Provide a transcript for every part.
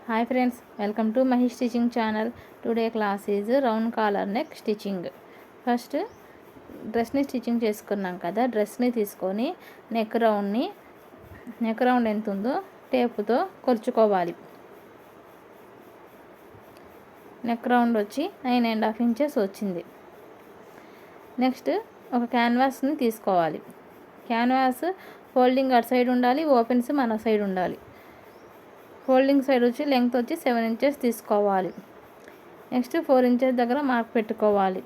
Hi friends, welcome to my stitching channel. Today class is round collar neck stitching. First dress ని stitching చేసుకున్నాం కదా, dress ని తీసుకొని neck round ఎంత ఉందో టేపుతో కొలుచుకోవాలి. నెక్ రౌండ్ వచ్చి 9.5 ఇంచెస్ వచ్చింది. నెక్స్ట్ ఒక క్యాన్వాస్ని తీసుకోవాలి. క్యాన్వాస్ ఫోల్డింగ్ అటు సైడ్ ఉండాలి, ఓపెన్స్ మన సైడ్ ఉండాలి. ఫోల్డింగ్ సైడ్ వచ్చి లెంగ్త్ వచ్చి 7 ఇంచెస్ తీసుకోవాలి. నెక్స్ట్ 4 ఇంచెస్ దగ్గర మార్క్ పెట్టుకోవాలి.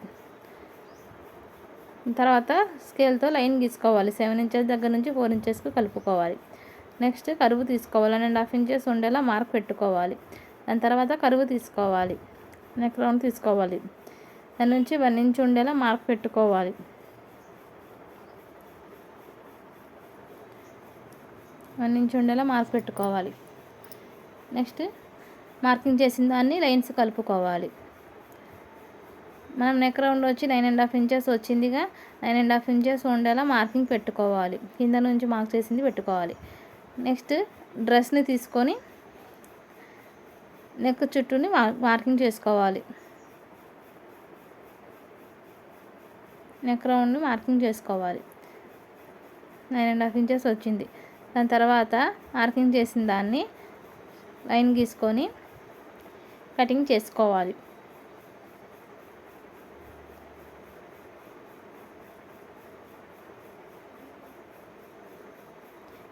తర్వాత స్కేల్తో లైన్ గీసుకోవాలి. 7 ఇంచెస్ దగ్గర నుంచి 4 ఇంచెస్కి కలుపుకోవాలి. నెక్స్ట్ కరువు తీసుకోవాలి. 1.5 ఇంచెస్ ఉండేలా మార్క్ పెట్టుకోవాలి. దాని తర్వాత కరువు తీసుకోవాలి. నెక్ రౌండ్ తీసుకోవాలి. దాని నుంచి 1 ఇంచ్ ఉండేలా మార్క్ పెట్టుకోవాలి. నెక్స్ట్ మార్కింగ్ చేసిన దాన్ని లైన్స్ కలుపుకోవాలి. మనం నెక్ రౌండ్ వచ్చి 9.5 ఇంచెస్ వచ్చిందిగా, 9.5 ఇంచెస్ ఉండేలా మార్కింగ్ పెట్టుకోవాలి. కింద నుంచి మార్క్ చేసింది పెట్టుకోవాలి. నెక్స్ట్ డ్రెస్ని తీసుకొని నెక్ చుట్టూని మార్కింగ్ చేసుకోవాలి. నెక్ రౌండ్ని మార్కింగ్ చేసుకోవాలి. 9.5 ఇంచెస్ వచ్చింది. దాని తర్వాత మార్కింగ్ చేసిన దాన్ని లైన్ గీసుకొని కటింగ్ చేసుకోవాలి.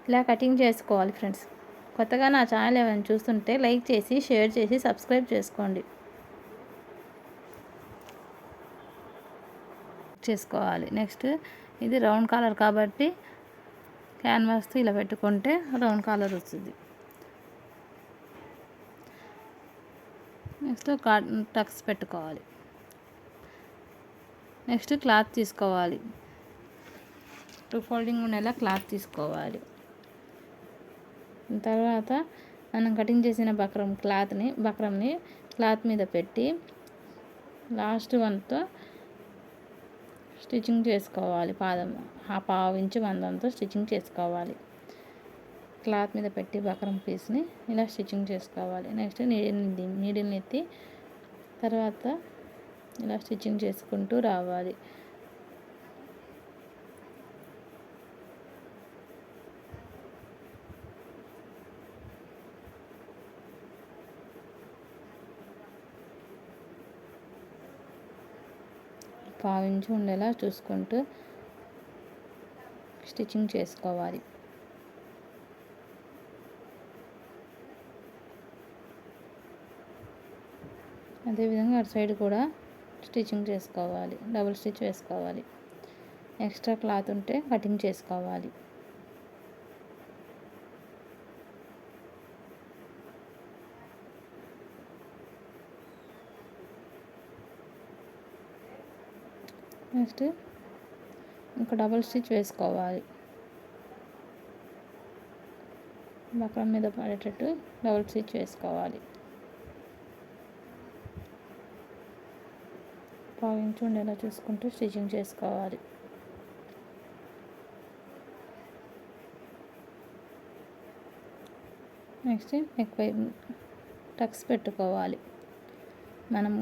ఇలా కటింగ్ చేసుకోవాలి ఫ్రెండ్స్. కొత్తగా నా ఛానల్ ఏమైనా చూస్తుంటే లైక్ చేసి, షేర్ చేసి, సబ్స్క్రైబ్ చేసుకోండి. నెక్స్ట్ ఇది రౌండ్ కాలర్ కాబట్టి క్యాన్వాస్తో ఇలా పెట్టుకుంటే రౌండ్ కాలర్ వస్తుంది. నెక్స్ట్ టక్స్ పెట్టుకోవాలి. నెక్స్ట్ క్లాత్ తీసుకోవాలి. 2 ఫోల్డింగ్ ఉండేలా క్లాత్ తీసుకోవాలి. తర్వాత మనం కటింగ్ చేసిన బక్రంని క్లాత్ మీద పెట్టి లాస్ట్ వన్తో స్టిచ్చింగ్ చేసుకోవాలి. పావు ఇంచు మందంతో స్టిచ్చింగ్ చేసుకోవాలి. క్లాత్ మీద పెట్టి బక్రం పీస్ని ఇలా స్టిచ్చింగ్ చేసుకోవాలి. నెక్స్ట్ నీడిల్ని ఎత్తి తర్వాత ఇలా స్టిచ్చింగ్ చేసుకుంటూ రావాలి. పావు ఇంచు ఉండేలా చూసుకుంటూ స్టిచ్చింగ్ చేసుకోవాలి. అదేవిధంగా అటు సైడ్ కూడా స్టిచ్చింగ్ చేసుకోవాలి. డబుల్ స్టిచ్ వేసుకోవాలి. ఎక్స్ట్రా క్లాత్ ఉంటే కటింగ్ చేసుకోవాలి. నెక్స్ట్ ఇంకా డబుల్ స్టిచ్ వేసుకోవాలి. బక్రం మీద పడేటట్టు డబుల్ స్టిచ్ వేసుకోవాలి. పావు ఇంచు ఉండేలా చూసుకుంటూ స్టిచ్చింగ్ చేసుకోవాలి. నెక్స్ట్ నెక్ వైపు టక్స్ పెట్టుకోవాలి. మనం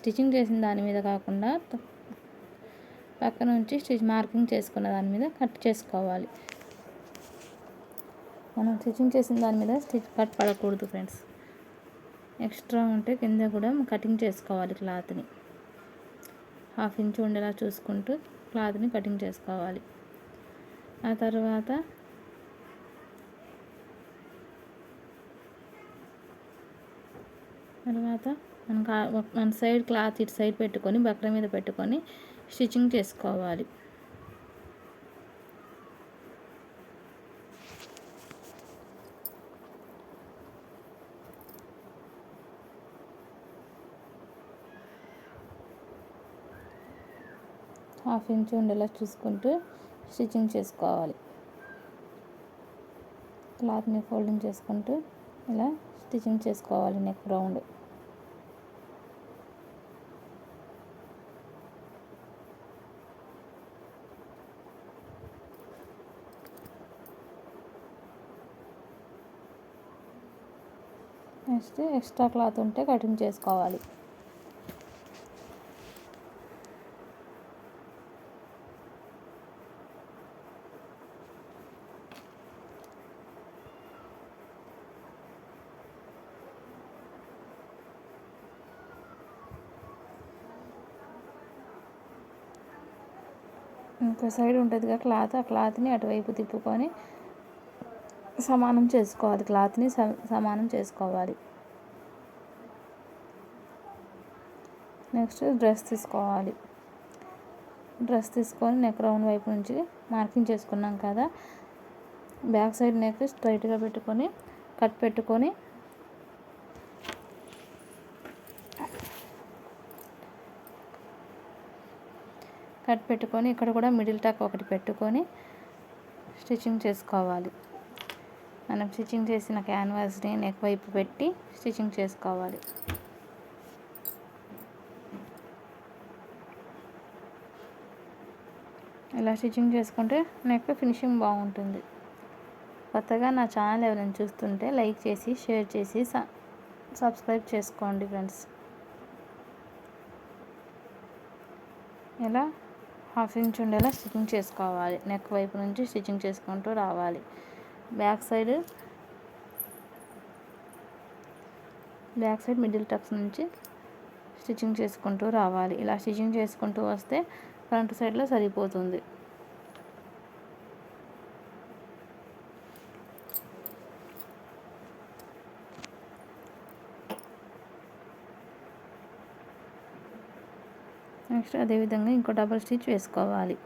స్టిచ్చింగ్ చేసిన దాని మీద కాకుండా పక్క నుంచి మార్కింగ్ చేసుకున్న దాని మీద కట్ చేసుకోవాలి. మనం స్టిచ్చింగ్ చేసిన దాని మీద కట్ పడకూడదు ఫ్రెండ్స్. ఎక్స్ట్రా ఉంటే కింద కూడా కటింగ్ చేసుకోవాలి. క్లాత్ని 1/2 ఇంచు ఉండేలా చూసుకుంటూ క్లాత్ని కటింగ్ చేసుకోవాలి. ఆ తర్వాత మన సైడ్ క్లాత్ ఇటు సైడ్ పెట్టుకొని బక్ర మీద పెట్టుకొని స్టిచ్చింగ్ చేసుకోవాలి. హాఫ్ ఇంచు ఉండేలా చూసుకుంటూ స్టిచ్చింగ్ చేసుకోవాలి. క్లాత్ని ఫోల్డింగ్ చేసుకుంటూ ఇలా స్టిచ్చింగ్ చేసుకోవాలి. Neck round next extra cloth ఉంటే కటింగ్ చేసుకోవాలి. ఇంకో సైడ్ ఉంటుంది కదా క్లాత్, ఆ క్లాత్ని అటువైపు తిప్పుకొని సమానం చేసుకోవాలి. క్లాత్ని సమానం చేసుకోవాలి. నెక్స్ట్ డ్రెస్ తీసుకోవాలి. డ్రెస్ తీసుకొని నెక్ రౌండ్ వైపు నుంచి మార్కింగ్ చేసుకున్నాం కదా, బ్యాక్ సైడ్ నెక్ స్ట్రైట్గా పెట్టుకొని కట్ పెట్టుకొని ఇక్కడ కూడా మిడిల్ టక్ ఒకటి పెట్టుకొని స్టిచ్చింగ్ చేసుకోవాలి. మనం స్టిచ్చింగ్ చేసిన క్యాన్వాస్ని నెక్ వైపు పెట్టి స్టిచ్చింగ్ చేసుకోవాలి. ఇలా స్టిచ్చింగ్ చేసుకుంటే నెక్ ఫినిషింగ్ బాగుంటుంది. కొత్తగా నా ఛానల్ ఎవరైనా చూస్తుంటే లైక్ చేసి షేర్ చేసి సబ్స్క్రైబ్ చేసుకోండి ఫ్రెండ్స్. ఇలా 1/2 ఇంచ్ ఉండేలా స్టిచ్చింగ్ చేసుకోవాలి. నెక్ వైపు నుంచి స్టిచ్చింగ్ చేసుకుంటూ రావాలి. బ్యాక్ సైడ్ మిడిల్ టక్స్ నుంచి స్టిచ్చింగ్ చేసుకుంటూ రావాలి. ఇలా స్టిచ్చింగ్ చేసుకుంటూ వస్తే ఫ్రంట్ సైడ్లో సరిపోతుంది. నెక్స్ట్ అదేవిధంగా ఇంకో డబుల్ స్టిచ్ వేసుకోవాలి.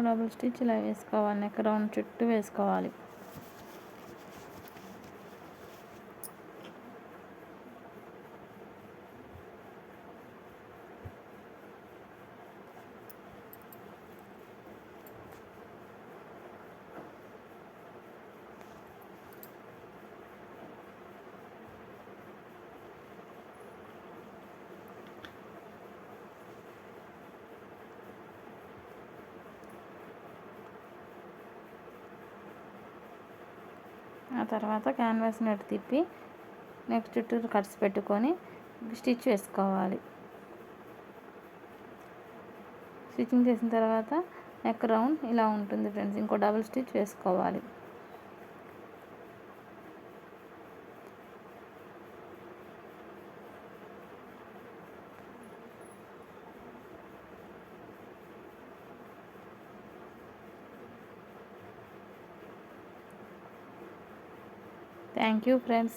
డబుల్ స్టిచ్ ఇలా వేసుకోవాలి. నెక్ రౌండ్ చుట్టూ వేసుకోవాలి. ఆ తర్వాత క్యాన్వాస్ని అటు తిప్పి నెక్ చుట్టూ కట్స్ పెట్టుకొని స్టిచ్ వేసుకోవాలి. స్టిచ్చింగ్ చేసిన తర్వాత నెక్ రౌండ్ ఇలా ఉంటుంది ఫ్రెండ్స్. ఇంకో డబుల్ స్టిచ్ వేసుకోవాలి. Thank you friends.